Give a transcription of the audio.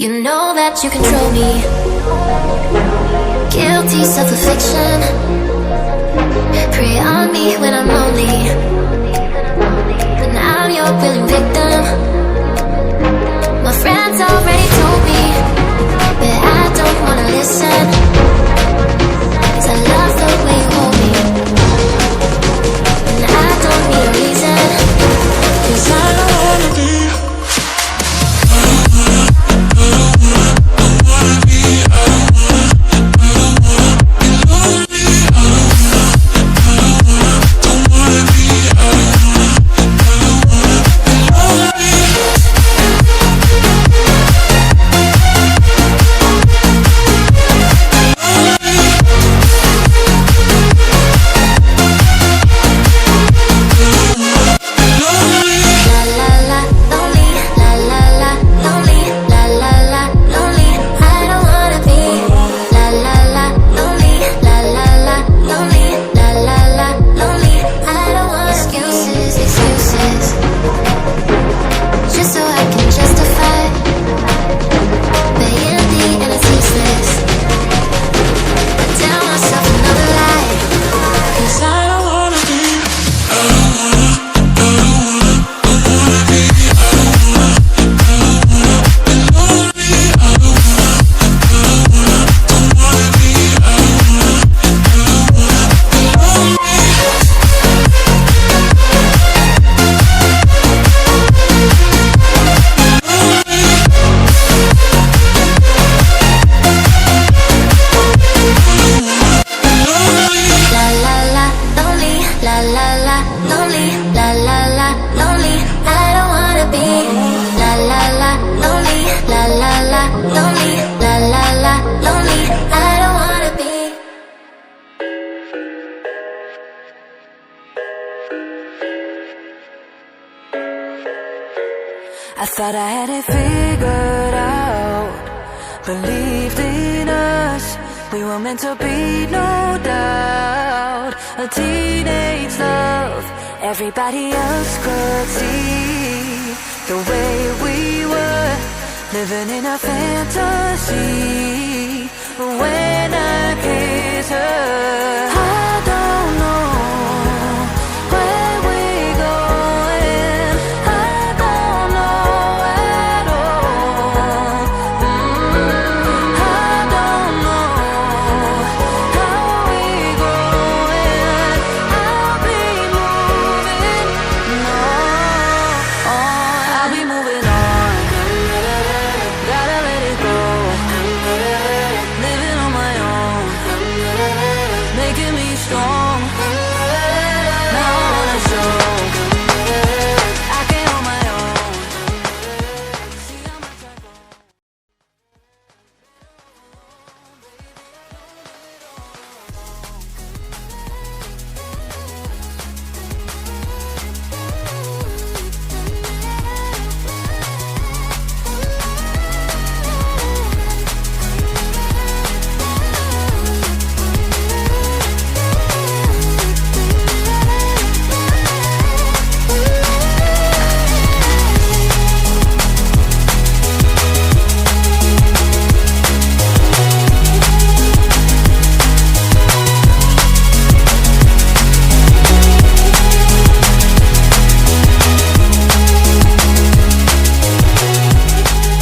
You know that you control me. Guilty self-affliction. Prey on me when I'm lonely, but now I'm your willing victim. My friends already told me, but I don't wanna listen, 'cause I love the way you hold me, and I don't need a reason, 'cause I don't wanna be. I thought I had it figured out, believed in us, we were meant to be, no doubt. A teenage love, everybody else could see the way we were, living in a fantasy. But when I kissed her,